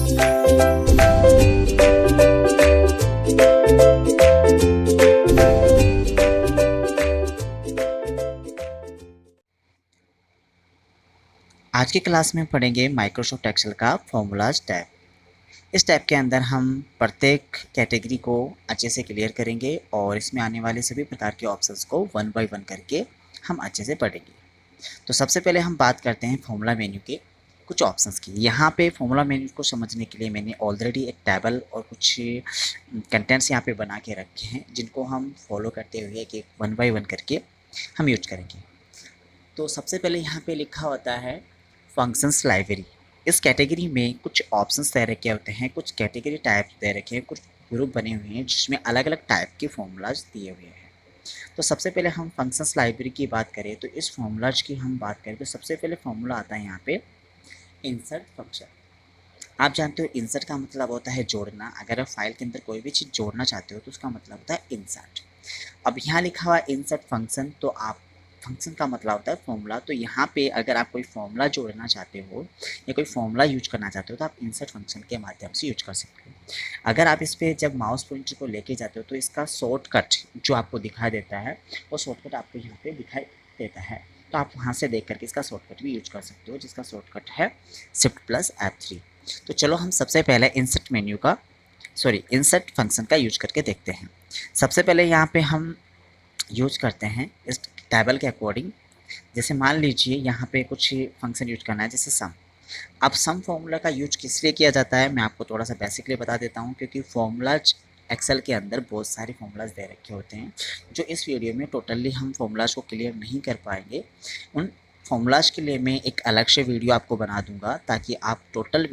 आज की क्लास में पढ़ेंगे माइक्रोसॉफ्ट एक्सेल का फॉर्मूलाज टैब। इस टैब के अंदर हम प्रत्येक कैटेगरी को अच्छे से क्लियर करेंगे और इसमें आने वाले सभी प्रकार के ऑप्शंस को वन बाय वन करके हम अच्छे से पढ़ेंगे। तो सबसे पहले हम बात करते हैं फॉर्मूला मेन्यू के कुछ ऑप्शंस की। यहाँ पे फॉर्मूला मेन्यू को समझने के लिए मैंने ऑलरेडी एक टेबल और कुछ कंटेंट्स यहाँ पे बना के रखे हैं, जिनको हम फॉलो करते हुए कि वन बाय वन करके हम यूज करेंगे। तो सबसे पहले यहाँ पे लिखा होता है फंक्शंस लाइब्रेरी। इस कैटेगरी में कुछ ऑप्शंस दे रखे होते हैं, कुछ कैटेगरी टाइप दे रखे हैं, कुछ ग्रुप बने हुए हैं जिसमें अलग अलग टाइप के फॉर्मूलाज दिए हुए हैं। तो सबसे पहले हम फंक्शंस लाइब्रेरी की बात करें तो इस फॉर्मूलाज की हम बात करें तो सबसे पहले फॉर्मूला आता है यहाँ पे इंसर्ट फंक्शन। आप जानते हो इंसर्ट का मतलब होता है जोड़ना। अगर आप फाइल के अंदर कोई भी चीज़ जोड़ना चाहते हो तो उसका मतलब होता है इंसर्ट। अब यहाँ लिखा हुआ इंसर्ट फंक्शन, तो आप फंक्शन का मतलब होता है फॉर्मूला। तो यहाँ पे अगर आप कोई फॉर्मूला जोड़ना चाहते हो या कोई फॉर्मूला यूज करना चाहते हो तो आप इंसर्ट फंक्शन के माध्यम से यूज कर सकते हो। अगर आप इस पर जब माउस पॉइंटर को लेके जाते हो तो इसका शॉर्टकट जो आपको दिखाई देता है वो शॉर्टकट आपको यहाँ पे दिखाई देता है। तो आप वहाँ से देख करके इसका शॉर्टकट भी यूज कर सकते हो, जिसका शॉर्टकट है Shift+F3। तो चलो हम सबसे पहले इंसर्ट फंक्शन का यूज करके देखते हैं। सबसे पहले यहाँ पे हम यूज करते हैं इस टेबल के अकॉर्डिंग। जैसे मान लीजिए यहाँ पे कुछ फंक्शन यूज करना है, जैसे सम। अब सम फॉर्मूला का यूज किस लिए किया जाता है मैं आपको थोड़ा सा बेसिकली बता देता हूँ, क्योंकि फॉर्मूलाज एक्सेल के अंदर बहुत सारे फॉर्मूलाज दे रखे होते हैं जो इस वीडियो में टोटली हम फॉर्मूलाज को क्लियर नहीं कर पाएंगे। उन फॉर्मूलाज के लिए मैं एक अलग से वीडियो आपको बना दूंगा ताकि आप टोटल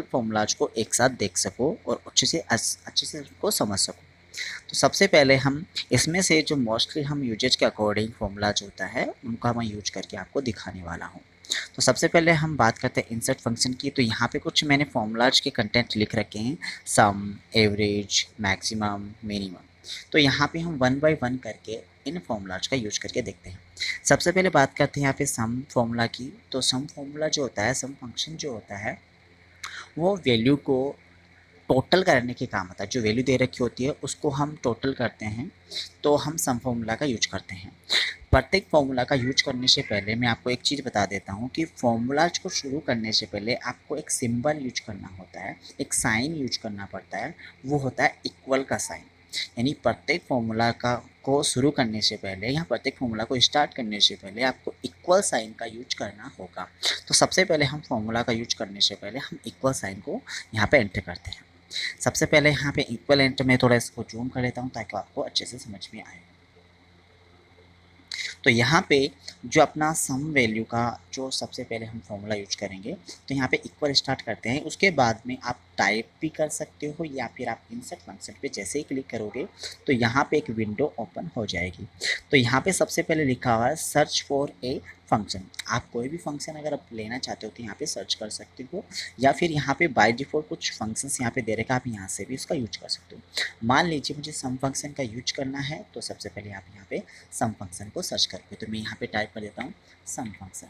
फॉर्मूलाज को एक साथ देख सको और अच्छे से उसको समझ सको। तो सबसे पहले हम इसमें से जो मोस्टली हम यूजेज के अकॉर्डिंग फॉर्मूलाज होता है उनका मैं यूज करके आपको दिखाने वाला हूँ। तो सबसे पहले हम बात करते हैं इंसर्ट फंक्शन की। तो यहाँ पे कुछ मैंने फॉर्मूलाज के कंटेंट लिख रखे हैं, सम, एवरेज, मैक्सिमम, मिनिमम। तो यहाँ पे हम वन बाय वन करके इन फॉर्मूलाज का यूज करके देखते हैं। सबसे पहले बात करते हैं यहाँ पे सम फॉर्मूला की। तो सम फॉर्मूला जो होता है, सम फंक्शन जो होता है वो वैल्यू को टोटल करने के काम आता है। जो वैल्यू दे रखी होती है उसको हम टोटल करते हैं, तो हम सम फॉर्मूला का यूज करते हैं। प्रत्येक फॉर्मूला का यूज करने से पहले मैं आपको एक चीज़ बता देता हूँ कि फॉर्मूलाज को शुरू करने से पहले आपको एक सिंबल यूज करना होता है, एक साइन यूज करना पड़ता है। वो होता है इक्वल का साइन। यानी प्रत्येक फॉर्मूला को शुरू करने से पहले या प्रत्येक फॉर्मूला को स्टार्ट करने से पहले आपको इक्वल साइन का यूज करना होगा। तो सबसे पहले हम फॉर्मूला का यूज करने से पहले हम इक्वल साइन को यहाँ पे एंटर करते हैं। सबसे पहले यहाँ पे इक्वल एंटर में थोड़ा इसको जूम कर लेता हूँ ताकि आपको अच्छे से समझ में आए। तो यहाँ पे जो अपना सम वैल्यू का जो सबसे पहले हम फॉर्मूला यूज करेंगे, तो यहाँ पे इक्वल स्टार्ट करते हैं। उसके बाद में आप टाइप भी कर सकते हो या फिर आप इंसर्ट फंक्शन पे जैसे ही क्लिक करोगे तो यहाँ पे एक विंडो ओपन हो जाएगी। तो यहाँ पे सबसे पहले लिखा हुआ है सर्च फॉर ए फंक्शन। आप कोई भी फंक्शन अगर आप लेना चाहते हो तो यहाँ पे सर्च कर सकते हो, या फिर यहाँ पे बाय डिफ़ॉल्ट कुछ फंक्शंस यहाँ पे दे रखा, आप यहाँ से भी उसका यूज कर सकते हो। मान लीजिए मुझे सम फंक्शन का यूज करना है, तो सबसे पहले आप यहाँ पे सम फंक्शन को सर्च करके, तो मैं यहाँ पे टाइप कर देता हूँ सम फंक्शन।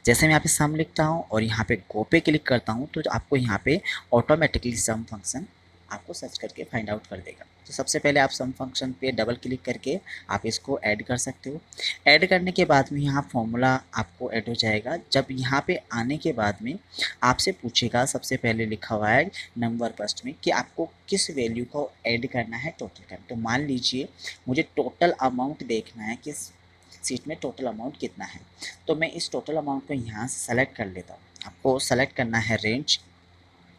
जैसे मैं यहाँ पे सम लिखता हूँ और यहाँ पे गो पे क्लिक करता हूँ तो आपको यहाँ पे ऑटोमेटिकली सम फंक्शन आपको सर्च करके फाइंड आउट कर देगा। तो सबसे पहले आप सम फंक्शन पे डबल क्लिक करके आप इसको ऐड कर सकते हो। ऐड करने के बाद में यहाँ फॉर्मूला आपको ऐड हो जाएगा। जब यहाँ पे आने के बाद में आपसे पूछेगा, सबसे पहले लिखा हुआ है नंबर फर्स्ट में, कि आपको किस वैल्यू को ऐड करना है टोटल करना। तो मान लीजिए मुझे टोटल अमाउंट देखना है कि सीट में टोटल अमाउंट कितना है, तो मैं इस टोटल अमाउंट को यहाँ से सेलेक्ट कर लेता हूँ। आपको सेलेक्ट करना है रेंज,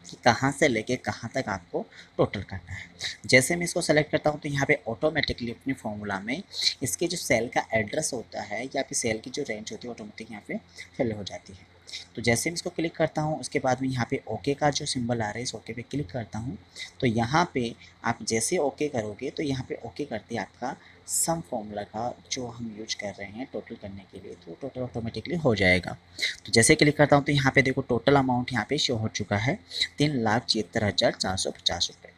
कि कहाँ से लेके कहाँ तक आपको टोटल करना है। जैसे मैं इसको सेलेक्ट करता हूँ तो यहाँ पे ऑटोमेटिकली अपने फॉर्मूला में इसके जो सेल का एड्रेस होता है या फिर सेल की जो रेंज होती है ऑटोमेटिक यहाँ पे फिल हो जाती है। तो जैसे मैं इसको क्लिक करता हूँ उसके बाद में यहाँ पे ओके का जो सिंबल आ रहा है, इस ओके पे क्लिक करता हूँ। तो यहाँ पे आप जैसे ओके करोगे तो यहाँ पे ओके करते आपका सम फॉर्मूला का जो हम यूज कर रहे हैं टोटल करने के लिए, तो टोटल ऑटोमेटिकली हो जाएगा। तो जैसे क्लिक करता हूँ तो यहाँ पे देखो टोटल अमाउंट यहाँ पे शो हो चुका है 3,76,450 रुपये।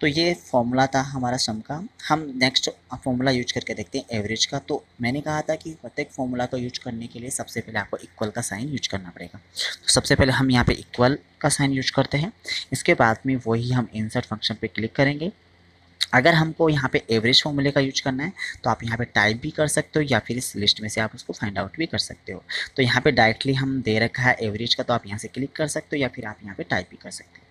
तो ये फॉर्मूला था हमारा सम का। हम नेक्स्ट फॉर्मूला यूज करके देखते हैं एवरेज का। तो मैंने कहा था कि प्रत्येक फॉर्मूला को यूज करने के लिए सबसे पहले आपको इक्वल का साइन यूज करना पड़ेगा। तो सबसे पहले हम यहाँ पे इक्वल का साइन यूज करते हैं। इसके बाद में वही हम इंसर्ट फंक्शन पे क्लिक करेंगे। अगर हमको यहाँ पे एवरेज फॉर्मूले का यूज करना है तो आप यहाँ पे टाइप भी कर सकते हो या फिर इस लिस्ट में से आप उसको फाइंड आउट भी कर सकते हो। तो यहाँ पे डायरेक्टली हम दे रखा है एवरेज का, तो आप यहाँ से क्लिक कर सकते हो या फिर आप यहाँ पे टाइप भी कर सकते हो।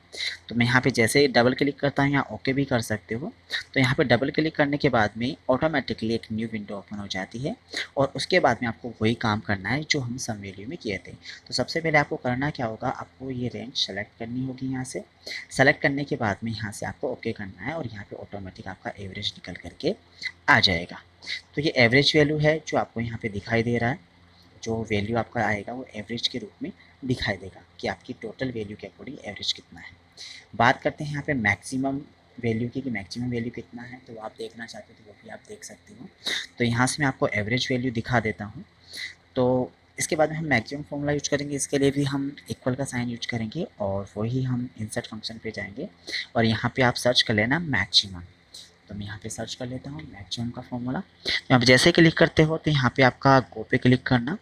तो मैं यहाँ पे जैसे डबल क्लिक करता हूँ, यहाँ ओके भी कर सकते हो। तो यहाँ पे डबल क्लिक करने के बाद में ऑटोमेटिकली एक न्यू विंडो ओपन हो जाती है और उसके बाद में आपको वही काम करना है जो हम सम वैल्यू में किए थे। तो सबसे पहले आपको करना क्या होगा, आपको ये रेंज सेलेक्ट करनी होगी। यहाँ से सेलेक्ट करने के बाद में यहाँ से आपको ओके करना है और यहाँ पे ऑटोमेटिक आपका एवरेज निकल करके आ जाएगा। तो ये एवरेज वैल्यू है जो आपको यहाँ पे दिखाई दे रहा है। जो वैल्यू आपका आएगा वो एवरेज के रूप में दिखाई देगा कि आपकी टोटल वैल्यू के अकॉर्डिंग एवरेज कितना है। बात करते हैं यहाँ पे मैक्सिमम वैल्यू की, कि मैक्सिमम वैल्यू कितना है। तो आप देखना चाहते हो तो वो भी आप देख सकते हो। तो यहाँ से मैं आपको एवरेज वैल्यू दिखा देता हूँ। तो इसके बाद में हम मैक्सिमम फॉर्मूला यूज करेंगे। इसके लिए भी हम इक्वल का साइन यूज करेंगे और वही हम इंसर्ट फंक्शन पे जाएंगे और यहाँ पे आप सर्च कर लेना मैक्सिमम। तो मैं यहाँ पे सर्च कर लेता हूँ मैक्सिमम का फॉर्मूला। यहाँ पे जैसे क्लिक करते हो तो यहाँ पे आपका गो पे क्लिक करना,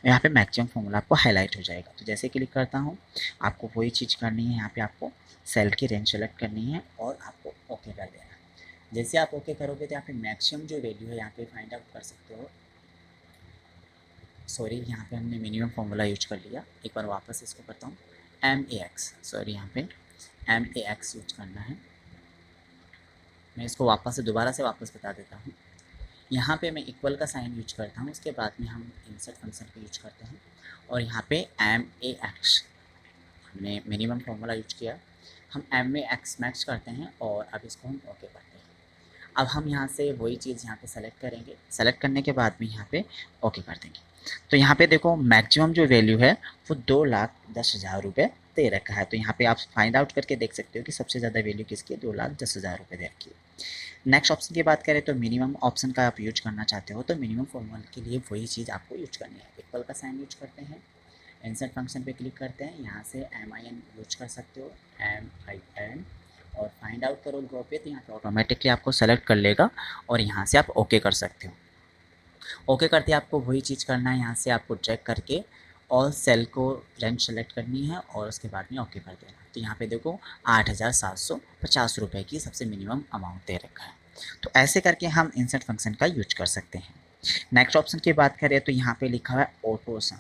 यहाँ पे मैक्सिमम फॉर्मूला आपको हाईलाइट हो जाएगा। तो जैसे क्लिक करता हूँ आपको वही चीज़ करनी है। यहाँ पे आपको सेल की रेंज सेलेक्ट करनी है और आपको ओके कर देना है। जैसे आप ओके करोगे तो यहाँ पे मैक्सिमम जो वैल्यू है यहाँ पे फाइंड आउट कर सकते हो। सॉरी, यहाँ पे हमने मिनिमम फॉर्मूला यूज कर लिया। एक बार वापस इसको करता हूँ, MAX, सॉरी यहाँ पे MAX यूज करना है। मैं इसको वापस से दोबारा से वापस बता देता हूँ। यहाँ पे मैं इक्वल का साइन यूज करता हूँ, उसके बाद में हम इंसर्ट फंक्शन को यूज करते हैं और यहाँ पे MAX हमने मिनिमम फॉर्मूला यूज किया। हम MAX मैक्स करते हैं और अब इसको हम ओके करते हैं। अब हम यहाँ से वही चीज़ यहाँ पे सेलेक्ट करेंगे। सेलेक्ट करने के बाद में यहाँ पे ओके कर देंगे। तो यहाँ पे देखो मैक्सिमम जो वैल्यू है वो 2,10,000 रुपये दे रखा है। तो यहाँ पे आप फाइंड आउट करके देख सकते हो कि सबसे ज़्यादा वैल्यू किसकी है, 2,10,000 रुपये दे रखी है। नेक्स्ट ऑप्शन की बात करें तो मिनिमम ऑप्शन का आप यूज करना चाहते हो तो मिनिमम फॉर्मूला के लिए वही चीज़ आपको यूज करनी है। इक्वल का साइन यूज करते हैं, इंसर्ट फंक्शन पे क्लिक करते हैं, यहाँ से MIN यूज कर सकते हो, MIN, और फाइंड आउट करो गो पे। तो यहाँ पे ऑटोमेटिकली आपको सेलेक्ट कर लेगा और यहाँ से आप ओके कर सकते हो। ओके करते आपको वही चीज़ करना है, यहाँ से आपको चेक करके ऑल सेल को रेंज सेलेक्ट करनी है और उसके बाद में ओके कर देना। तो यहाँ पे देखो 8,750 रुपये की सबसे मिनिमम अमाउंट दे रखा है। तो ऐसे करके हम इंसर्ट फंक्शन का यूज कर सकते हैं। नेक्स्ट ऑप्शन की बात करें तो यहाँ पे लिखा हुआ है ऑटो सम।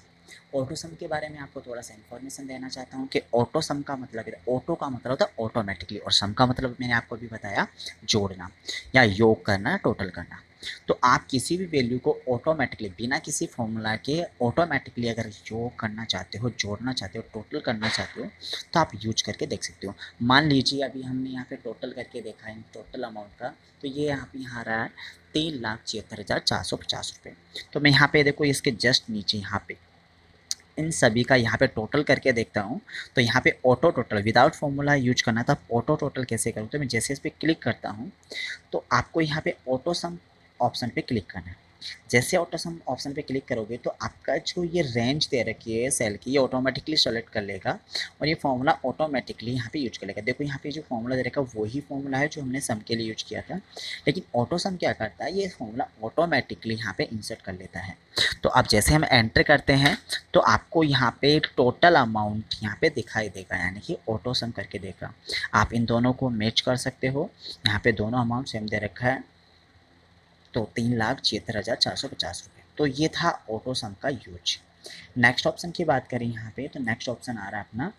ऑटो सम के बारे में आपको थोड़ा सा इन्फॉर्मेशन देना चाहता हूँ कि ऑटो सम का मतलब है, ऑटो का मतलब होता है ऑटोमेटिकली और सम का मतलब मैंने आपको भी बताया जोड़ना या योग करना, टोटल करना। तो आप किसी भी वैल्यू को ऑटोमेटिकली बिना किसी फॉर्मूला के ऑटोमेटिकली अगर योग करना चाहते हो, जोड़ना चाहते हो, टोटल करना चाहते हो तो आप यूज करके देख सकते हो। मान लीजिए अभी हमने यहाँ पे टोटल करके देखा है टोटल अमाउंट का, तो ये यहाँ आ रहा है 3,76,450 रुपये। तो मैं यहाँ पे देखो इसके जस्ट नीचे यहाँ पे इन सभी का यहाँ पे टोटल करके देखता हूँ। तो यहाँ पे auto total without formula use करना था। ऑटो टोटल कैसे करूँ, तो मैं जैसे इस पर क्लिक करता हूँ तो आपको यहाँ पे ऑटो सम ऑप्शन पे क्लिक करना है। जैसे ऑटो सम ऑप्शन पे क्लिक करोगे तो आपका जो ये रेंज दे रखी है सेल की, ये ऑटोमेटिकली सेलेक्ट कर लेगा और ये फॉर्मूला ऑटोमेटिकली यहाँ पे यूज कर लेगा। देखो यहाँ पे जो फॉर्मूला दे रखा है वही फॉर्मूला है जो हमने सम के लिए यूज किया था, लेकिन ऑटो सम क्या करता है, ये फॉर्मूला ऑटोमेटिकली यहाँ पे इंसर्ट कर लेता है। तो अब जैसे हम एंटर करते हैं तो आपको यहाँ पे टोटल अमाउंट यहाँ पे दिखाई देगा, यानी कि ऑटो सम करके देगा। आप इन दोनों को मैच कर सकते हो। यहाँ पे दोनों अमाउंट सेम दे रखा है, तो 3,76,450 रुपये। तो ये था ऑटो सम का यूज। नेक्स्ट ऑप्शन की बात करें यहाँ पे तो नेक्स्ट ऑप्शन आ रहा है अपना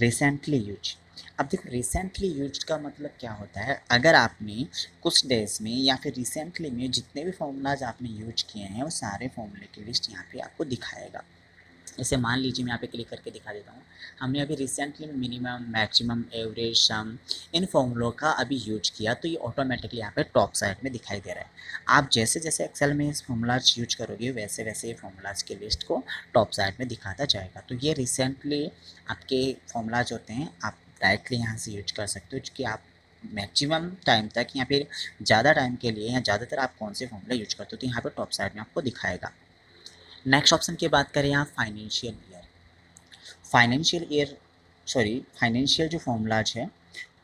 रिसेंटली यूज। अब देखो रिसेंटली यूज का मतलब क्या होता है, अगर आपने कुछ डेज में या फिर रिसेंटली में जितने भी फॉर्मूलाज आपने यूज किए हैं वो सारे फॉर्मूले की लिस्ट यहाँ पे आपको दिखाएगा। जैसे मान लीजिए मैं यहाँ पे क्लिक करके दिखा देता हूँ, हमने अभी रिसेंटली मिनिमम, मैक्सिमम, एवरेज, सम इन फॉर्मूलों का अभी यूज किया तो ये ऑटोमेटिकली यहाँ पे टॉप साइड में दिखाई दे रहा है। आप जैसे जैसे एक्सेल में इस फॉर्मूलाज यूज करोगे वैसे वैसे ये फॉर्मूलाज की लिस्ट को टॉप साइड में दिखाता जाएगा। तो ये रिसेंटली आपके फॉर्मूलाज होते हैं, आप डायरेक्टली यहाँ से यूज कर सकते हो कि आप मैक्सिमम टाइम तक या फिर ज़्यादा टाइम के लिए या ज़्यादातर आप कौन से फॉर्मूला यूज करते हो तो यहाँ पर टॉप साइड में आपको दिखाएगा। नेक्स्ट ऑप्शन की बात करें यहाँ फाइनेंशियल ईयर जो फॉर्मूलाज है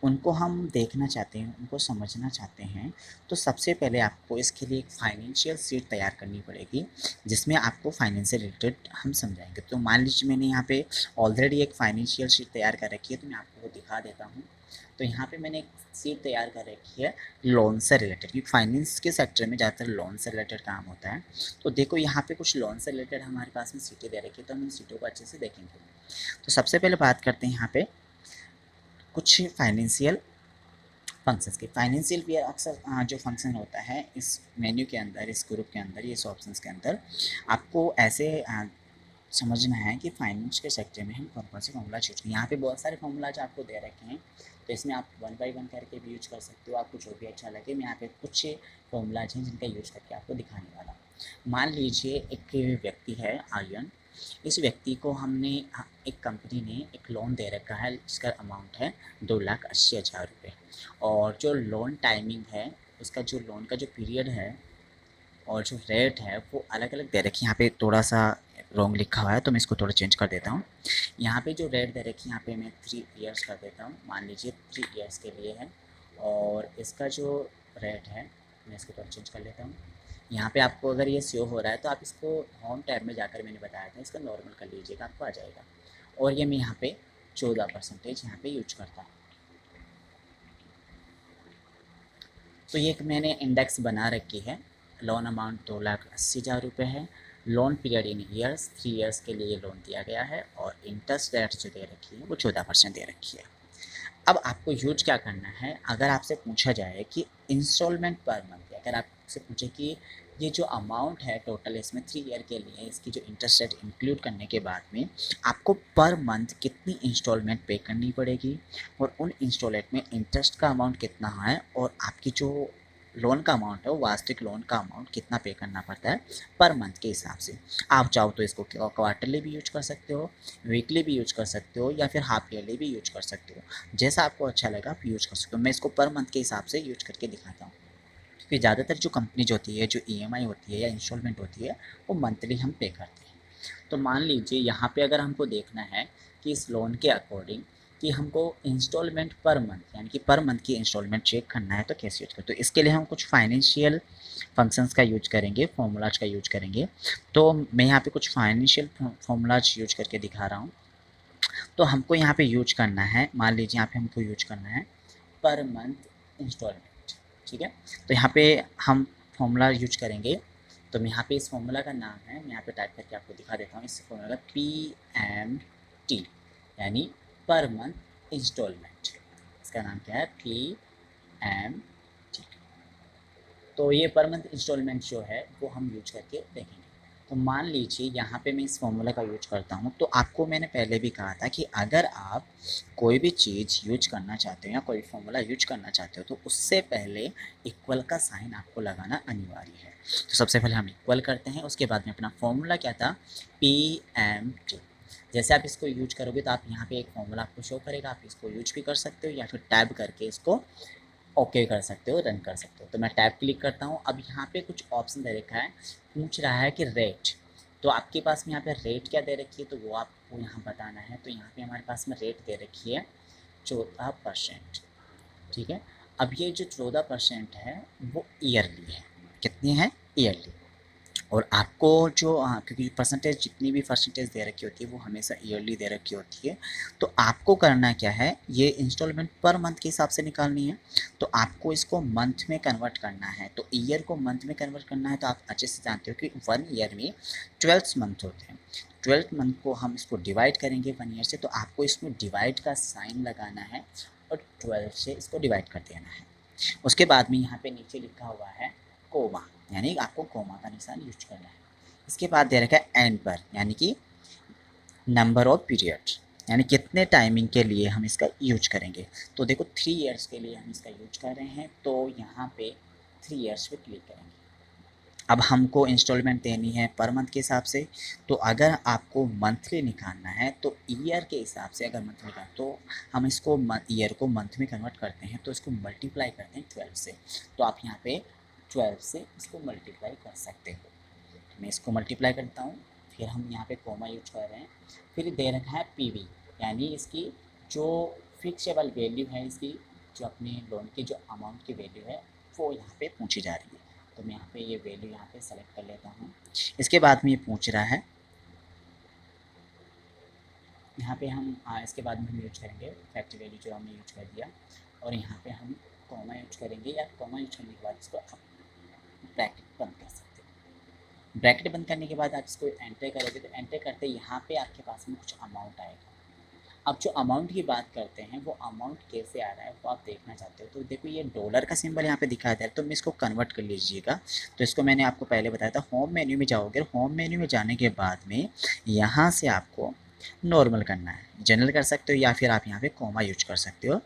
उनको हम देखना चाहते हैं, उनको समझना चाहते हैं, तो सबसे पहले आपको इसके लिए एक फाइनेंशियल शीट तैयार करनी पड़ेगी, जिसमें आपको फाइनेंस से रिलेटेड हम समझाएंगे। तो मान लीजिए मैंने यहाँ पे ऑलरेडी एक फाइनेंशियल शीट तैयार कर रखी है, तो मैं आपको वो दिखा देता हूँ। तो यहाँ पे मैंने एक शीट तैयार कर रखी है लोन से रिलेटेड, क्योंकि फाइनेंस के सेक्टर में ज़्यादातर लोन से रिलेटेड काम होता है। तो देखो यहाँ पे कुछ लोन से रिलेटेड हमारे पास में सीटें दे रखी है, तो हम इन सीटों को अच्छे से देखेंगे। तो सबसे पहले बात करते हैं यहाँ पे कुछ फाइनेंशियल फंक्शंस की। फाइनेंशियल भी अक्सर जो फंक्शन होता है इस मेन्यू के अंदर, इस ग्रुप के अंदर, इस ऑप्शंस के अंदर आपको ऐसे समझना है कि फाइनेंस के सेक्टर में हम कौन कौन से फॉर्मूला यूज करें। यहाँ पे बहुत सारे फॉर्मूलाज आपको दे रखे हैं, तो इसमें आप वन बाय वन करके भी यूज कर सकते हो, आपको जो भी अच्छा लगे। मैं यहाँ पे कुछ फॉर्मूलाज हैं जिनका यूज करके आपको दिखाने वाला हूँ। मान लीजिए एक व्यक्ति है आर्यन, इस व्यक्ति को हमने एक कंपनी ने एक लोन दे रखा है, जिसका अमाउंट है 2,80,000 रुपये, और जो लोन टाइमिंग है उसका, जो लोन का जो पीरियड है और जो रेट है वो अलग अलग दे रखी है। यहाँ पे थोड़ा सा रॉन्ग लिखा हुआ है, तो मैं इसको थोड़ा चेंज कर देता हूँ। यहाँ पे जो रेट दे रखी है, यहाँ पे मैं 3 ईयर्स कर देता हूँ, मान लीजिए 3 ईयर्स के लिए है। और इसका जो रेट है मैं इसको थोड़ा चेंज कर लेता हूँ। यहाँ पे आपको अगर ये शो हो रहा है तो आप इसको होम टैब में जाकर, मैंने बताया था, इसका नॉर्मल कर लीजिएगा, आपको आ जाएगा। और ये मैं यहाँ पे 14% यहाँ पे यूज करता हूँ। तो ये एक मैंने इंडेक्स बना रखी है। लोन अमाउंट 2,80,000 रुपये है। Loan period in years, 3 years के लिए लोन दिया गया है, और इंटरेस्ट रेट जो दे रखी है वो 14% दे रखी है। अब आपको यूज क्या करना है, अगर आपसे पूछा जाए कि इंस्टॉलमेंट पर मंथ, अगर आपसे पूछे कि ये जो अमाउंट है टोटल इसमें 3 ईयर के लिए, इसकी जो इंटरेस्ट रेट इंक्लूड करने के बाद में आपको पर मंथ कितनी इंस्टॉलमेंट पे करनी पड़ेगी, और उन इंस्टॉलमेंट में इंटरेस्ट का अमाउंट कितना है, और आपकी जो लोन का अमाउंट है वो वास्तविक लोन का अमाउंट कितना पे करना पड़ता है पर मंथ के हिसाब से। आप चाहो तो इसको क्वार्टरली भी यूज कर सकते हो, वीकली भी यूज कर सकते हो, या फिर हाफ ईयरली भी यूज कर सकते हो। जैसा आपको अच्छा लगा आप यूज कर सकते हो। मैं इसको पर मंथ के हिसाब से यूज करके दिखाता हूँ, क्योंकि ज़्यादातर जो कंपनी जो होती है, जो ईएमआई होती है या इंस्टॉलमेंट होती है, वो मंथली हम पे करते हैं। तो मान लीजिए यहाँ पे अगर हमको देखना है कि इस लोन के अकॉर्डिंग कि हमको इंस्टॉलमेंट पर मंथ, यानी कि पर मंथ की इंस्टॉलमेंट चेक करना है, तो कैसे यूज करें। तो इसके लिए हम कुछ फाइनेंशियल फंक्शंस का यूज करेंगे, फॉर्मूलाज का यूज करेंगे। तो मैं यहाँ पे कुछ फाइनेंशियल फॉर्मूलाज यूज करके दिखा रहा हूँ। तो हमको यहाँ पे यूज करना है, मान लीजिए यहाँ पे हमको यूज करना है पर मंथ इंस्टॉलमेंट, ठीक है। तो यहाँ पे हम फॉर्मूला यूज करेंगे। तो मैं यहाँ पे इस फॉर्मूला का नाम है, मैं यहाँ पे टाइप करके आपको दिखा देता हूँ। इस फॉर्मूला का PMT, यानी पर मंथ इंस्टॉलमेंट। इसका नाम क्या है, PMT। तो ये पर मंथ इंस्टॉलमेंट जो है वो हम यूज करके देखेंगे। तो मान लीजिए यहाँ पे मैं इस फॉर्मूला का यूज करता हूँ। तो आपको मैंने पहले भी कहा था कि अगर आप कोई भी चीज़ यूज करना चाहते हो या कोई फॉर्मूला यूज करना चाहते हो, तो उससे पहले इक्वल का साइन आपको लगाना अनिवार्य है। तो सबसे पहले हम इक्वल करते हैं, उसके बाद में अपना फॉर्मूला क्या था, PMT। जैसे आप इसको यूज करोगे तो आप यहाँ पे एक फॉर्मूला आपको शो करेगा, आप इसको यूज भी कर सकते हो या फिर टैब करके इसको ओके कर सकते हो, रन कर सकते हो। तो मैं टैब क्लिक करता हूँ। अब यहाँ पे कुछ ऑप्शन दे रखा है, पूछ रहा है कि रेट। तो आपके पास में यहाँ पे रेट क्या दे रखी है, तो वो आपको यहाँ बताना है। तो यहाँ पे हमारे पास में रेट दे रखी है 14%, ठीक है। अब ये जो 14% है वो ईयरली है। कितनी है, ईयरली। और आपको जो क्योंकि परसेंटेज, जितनी भी परसेंटेज दे रखी होती है वो हमेशा ईयरली दे रखी होती है। तो आपको करना क्या है, ये इंस्टॉलमेंट पर मंथ के हिसाब से निकालनी है। तो आपको इसको मंथ में कन्वर्ट करना है। तो ईयर को मंथ में कन्वर्ट करना है, तो आप अच्छे से जानते हो कि 1 ईयर में 12 मंथ होते हैं। 12 मंथ को हम इसको डिवाइड करेंगे 1 ईयर से, तो आपको इसमें डिवाइड का साइन लगाना है और 12 से इसको डिवाइड कर देना है। उसके बाद में यहाँ पे नीचे लिखा हुआ है कोमा, यानी आपको कोमा का निशान यूज करना है। इसके बाद दे रखा है एंड पर, यानी कि नंबर ऑफ पीरियड, यानी कितने टाइमिंग के लिए हम इसका यूज करेंगे। तो देखो 3 ईयर्स के लिए हम इसका यूज कर रहे हैं, तो यहाँ पे 3 ईयर्स पे क्लिक करेंगे। अब हमको इंस्टॉलमेंट देनी है पर मंथ के हिसाब से। तो अगर आपको मंथली निकालना है तो ईयर के हिसाब से, अगर मंथली का, तो हम इसको ईयर को मंथ में कन्वर्ट करते हैं, तो इसको मल्टीप्लाई करते हैं 12 से। तो आप यहाँ पे 12 से इसको मल्टीप्लाई कर सकते हो। तो मैं इसको मल्टीप्लाई करता हूँ, फिर हम यहाँ पे कोमा यूज कर रहे हैं। फिर दे रखा है PV, यानी इसकी जो फिक्सेबल वैल्यू है इसकी जो अपने लोन की जो अमाउंट की वैल्यू है वो यहाँ पे पूछी जा रही है। तो मैं यहाँ पे ये वैल्यू यहाँ पे सेलेक्ट कर लेता हूँ। इसके बाद में ये पूछ रहा है, यहाँ पे हम इसके बाद में हम यूज करेंगे फैक्ट वैल्यू जो हमने यूज कर दिया, और यहाँ पे हम कॉमा यूज करेंगे, या कॉमा यूज करने के बाद इसको आप ब्रैकेट बंद कर सकते हो। ब्रैकेट बंद करने के बाद आप इसको एंटर करोगे तो एंटर करते यहाँ पे आपके पास में कुछ अमाउंट आएगा। अब जो अमाउंट की बात करते हैं वो अमाउंट कैसे आ रहा है वो आप देखना चाहते हो, तो देखो ये डॉलर का सिंबल यहाँ पे दिखाया जा रहा है, तो मैं इसको कन्वर्ट कर लीजिएगा। तो इसको मैंने आपको पहले बताया था, होम मेन्यू में जाओगे, होम मेन्यू में जाने के बाद में यहाँ से आपको नॉर्मल करना है, जनरल कर सकते हो, या फिर आप यहाँ पे कॉमा यूज कर सकते हो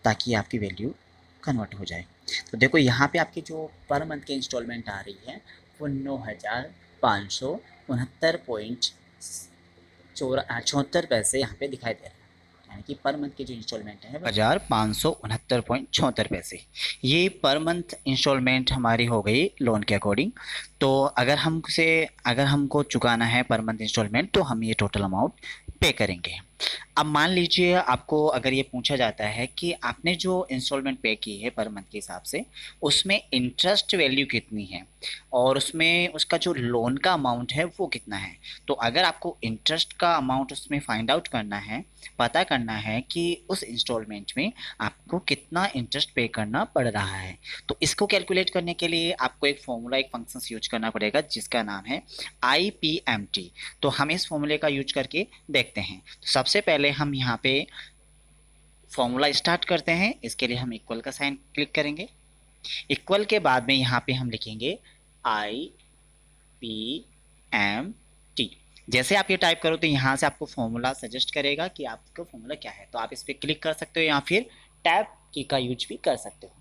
ताकि आपकी वैल्यू कन्वर्ट हो जाए। तो देखो यहाँ पे आपकी जो पर मंथ की इंस्टॉलमेंट आ रही है वो 9,569.74 यहाँ पे दिखाई दे रहा है, यानी कि पर मंथ की जो इंस्टॉलमेंट है 9,569.74 ये पर मंथ इंस्टॉलमेंट हमारी हो गई लोन के अकॉर्डिंग। तो अगर हमको चुकाना है पर मंथ इंस्टॉलमेंट तो हम ये टोटल अमाउंट पे करेंगे। अब मान लीजिए आपको अगर ये पूछा जाता है कि आपने जो इंस्टॉलमेंट पे की है पर मंथ के हिसाब से उसमें इंटरेस्ट वैल्यू कितनी है और उसमें उसका जो लोन का अमाउंट है वो कितना है। तो अगर आपको इंटरेस्ट का अमाउंट उसमें फाइंड आउट करना है, पता करना है कि उस इंस्टॉलमेंट में आपको कितना इंटरेस्ट पे करना पड़ रहा है, तो इसको कैलकुलेट करने के लिए आपको एक फॉर्मूला, एक फंक्शन यूज करना पड़ेगा जिसका नाम है IPMT। तो हम इस फॉर्मूले का यूज करके देखते हैं। तो सबसे पहले हम यहाँ पे फॉर्मूला स्टार्ट करते हैं। इसके लिए हम इक्वल का साइन क्लिक करेंगे। इक्वल के बाद में यहाँ पे हम लिखेंगे IPMT। जैसे आप ये टाइप करो तो यहाँ से आपको फॉर्मूला सजेस्ट करेगा कि आपका फॉर्मूला क्या है, तो आप इस पर क्लिक कर सकते हो या फिर टैब की का यूज भी कर सकते हो।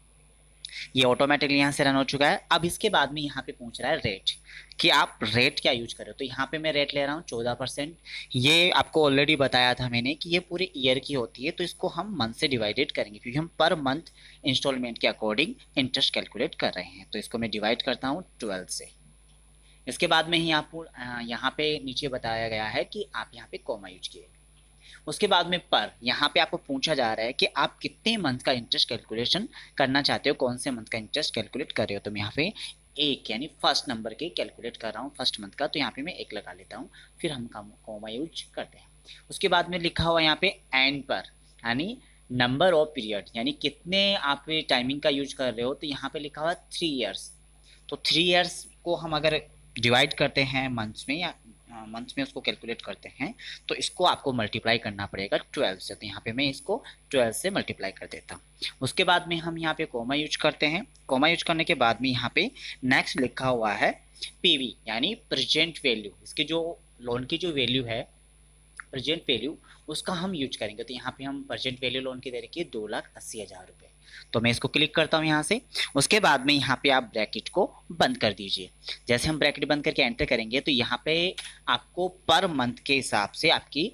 ये ऑटोमेटिकली यहाँ से रन हो चुका है। अब इसके बाद में यहाँ पे पूछ रहा है रेट, कि आप रेट क्या यूज कर रहे हो। तो यहाँ पे मैं रेट ले रहा हूँ 14%। ये आपको ऑलरेडी बताया था मैंने कि ये पूरे ईयर की होती है, तो इसको हम मंथ से डिवाइडेड करेंगे क्योंकि हम पर मंथ इंस्टॉलमेंट के अकॉर्डिंग इंटरेस्ट कैलकुलेट कर रहे हैं। तो इसको मैं डिवाइड करता हूँ 12 से। इसके बाद में ही आपको यहाँ पे नीचे बताया गया है कि आप यहाँ पे कॉमा यूज किए। उसके बाद में पर यहाँ पे आपको पूछा जा रहा है कि आप कितने मंथ का इंटरेस्ट कैलकुलेशन करना चाहते हो, कौन से मंथ का इंटरेस्ट कैलकुलेट कर रहे हो। तो मैं यहाँ पे एक यानी फर्स्ट नंबर के कैलकुलेट कर रहा हूँ फर्स्ट मंथ का, तो यहाँ पे मैं एक लगा लेता हूँ, फिर हम कॉमा यूज करते हैं। उसके बाद में लिखा हुआ यहाँ पे एंड पर, यानी नंबर ऑफ पीरियड, यानी कितने आप टाइमिंग का यूज कर रहे हो। तो यहाँ पे लिखा हुआ 3 ईयर्स। तो 3 ईयर्स को हम अगर डिवाइड करते हैं मंथ्स में या मंथ्स में उसको कैलकुलेट करते हैं तो इसको आपको मल्टीप्लाई करना पड़ेगा 12 से। तो यहाँ पे मैं इसको 12 से मल्टीप्लाई कर देता हूँ। उसके बाद में हम यहाँ पे कॉमा यूज करते हैं। कॉमा यूज करने के बाद में यहाँ पे नेक्स्ट लिखा हुआ है PV, यानी प्रेजेंट वैल्यू। इसकी जो लोन की जो वैल्यू है प्रेजेंट वैल्यू, उसका हम यूज करेंगे। तो यहाँ पे हम प्रेजेंट वैल्यू लोन की दे रखी है 2,80,000 रुपये। तो मैं इसको क्लिक करता हूँ यहाँ से। उसके बाद में यहाँ पे आप ब्रैकेट को बंद कर दीजिए। जैसे हम ब्रैकेट बंद करके एंटर करेंगे तो यहाँ पे आपको पर मंथ के हिसाब से आपकी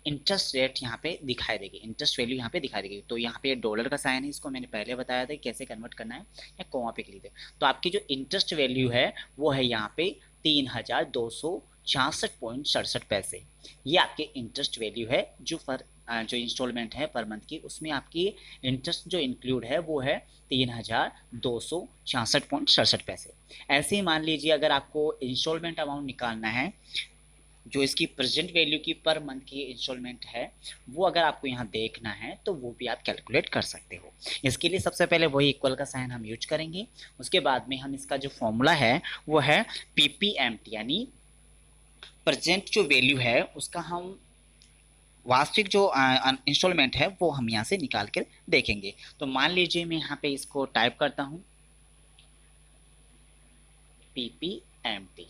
इंटरेस्ट रेट यहाँ पे दिखाई देगी, इंटरेस्ट वैल्यू यहाँ पे दिखाई देगी। तो यहाँ पे डॉलर का साइन है, इसको मैंने पहले बताया था कैसे कन्वर्ट करना है, या कोमा पे क्लिक है। तो आपकी जो इंटरेस्ट वैल्यू है वो है यहाँ पे 3,266.67 ये आपके इंटरेस्ट वैल्यू है। जो इंस्टॉलमेंट है पर मंथ की, उसमें आपकी इंटरेस्ट जो इंक्लूड है वो है 3,266.67। ऐसे ही मान लीजिए अगर आपको इंस्टॉलमेंट अमाउंट निकालना है, जो इसकी प्रेजेंट वैल्यू की पर मंथ की इंस्टॉलमेंट है वो अगर आपको यहाँ देखना है तो वो भी आप कैलकुलेट कर सकते हो। इसके लिए सबसे पहले वही इक्वल का साइन हम यूज करेंगे। उसके बाद में हम इसका जो फॉर्मूला है वो है PPMT, यानी प्रेजेंट जो वैल्यू है उसका हम वास्तविक जो इंस्टॉलमेंट है वो हम यहाँ से निकाल कर देखेंगे। तो मान लीजिए मैं यहाँ पे इसको टाइप करता हूँ PPMT,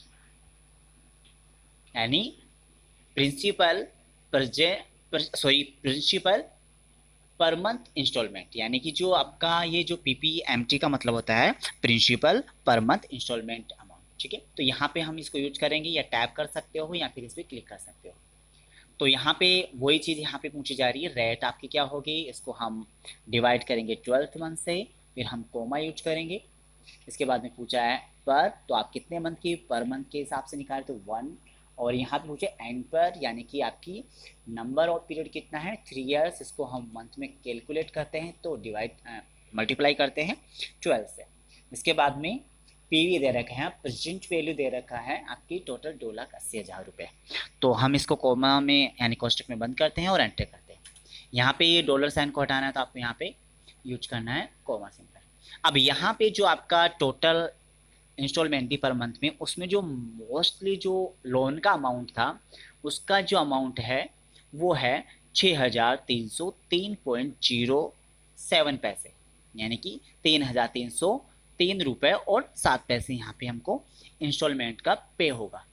यानी principal principal per month installment, यानी कि जो आपका ये जो PPMT का मतलब होता है principal per month instalment amount. ठीक है, तो यहाँ पे हम इसको यूज करेंगे, या टैप कर सकते हो या फिर इस पर क्लिक कर सकते हो। तो यहाँ पे वही चीज़ यहाँ पे पूछी जा रही है, रेट आपकी क्या होगी। इसको हम डिवाइड करेंगे 12th मंथ से, फिर हम कोमा यूज करेंगे। इसके बाद में पूछा है पर, तो आप कितने मंथ की पर मंथ के हिसाब से निकाले तो 1 और यहाँ पे पूछे एंड पर, यानी कि आपकी नंबर ऑफ पीरियड कितना है 3 इयर्स, इसको हम मंथ में कैलकुलेट करते हैं तो मल्टीप्लाई करते हैं 12 से। इसके बाद में पीवी दे रखा है, प्रेजेंट वैल्यू दे रखा है आपकी टोटल 2,80,000 रुपये। तो हम इसको कोमा में यानी कोष्टक में बंद करते हैं और एंटर करते हैं। यहाँ पे ये डॉलर साइन को हटाना है तो आपको यहाँ पे यूज करना है कोमा सिंबल। अब यहाँ पे जो आपका टोटल इंस्टॉलमेंट थी पर मंथ में, उसमें जो मोस्टली जो लोन का अमाउंट था उसका जो अमाउंट है वो है 6,303.07 पैसे, यानी कि 3,303 रुपये और 7 पैसे यहाँ पे हमको इंस्टॉलमेंट का पे होगा।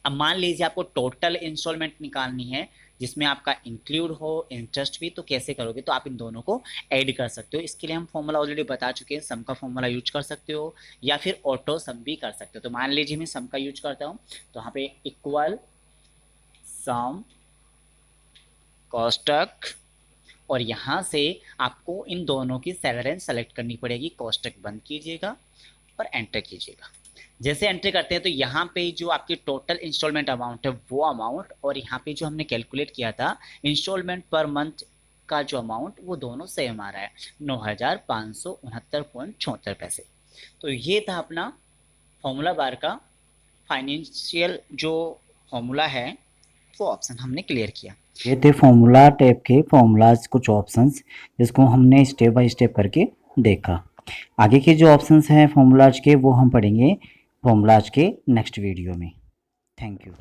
अब मान लीजिए आपको टोटल इंस्टॉलमेंट निकालनी है जिसमें आपका इंक्लूड हो इंटरेस्ट भी, तो कैसे करोगे, तो आप इन दोनों को ऐड कर सकते हो। इसके लिए हम फॉर्मूला ऑलरेडी बता चुके हैं, सम का फॉर्मूला यूज कर सकते हो या फिर ऑटो सम भी कर सकते हो। तो मान लीजिए मैं सम का यूज करता हूँ, तो यहाँ पे इक्वल सम कोष्टक, और यहाँ से आपको इन दोनों की सैलरी सेलेक्ट करनी पड़ेगी। कोष्टक बंद कीजिएगा और एंटर कीजिएगा। जैसे एंट्री करते हैं तो यहाँ पे जो आपकी टोटल इंस्टॉलमेंट अमाउंट है वो अमाउंट, और यहाँ पे जो हमने कैलकुलेट किया था इंस्टॉलमेंट पर मंथ का जो अमाउंट, वो दोनों सेम आ रहा है 9,569.74 पैसे। तो ये था अपना फॉर्मूला बार का फाइनेंशियल जो फॉर्मूला है वो ऑप्शन हमने क्लियर किया। ये थे फॉर्मूला टाइप के फॉर्मूलाज, कुछ ऑप्शंस जिसको हमने स्टेप बाय स्टेप करके देखा। आगे के जो ऑप्शंस हैं फॉर्मूलाज के वो हम पढ़ेंगे फॉर्मूलाज के नेक्स्ट वीडियो में। Thank you.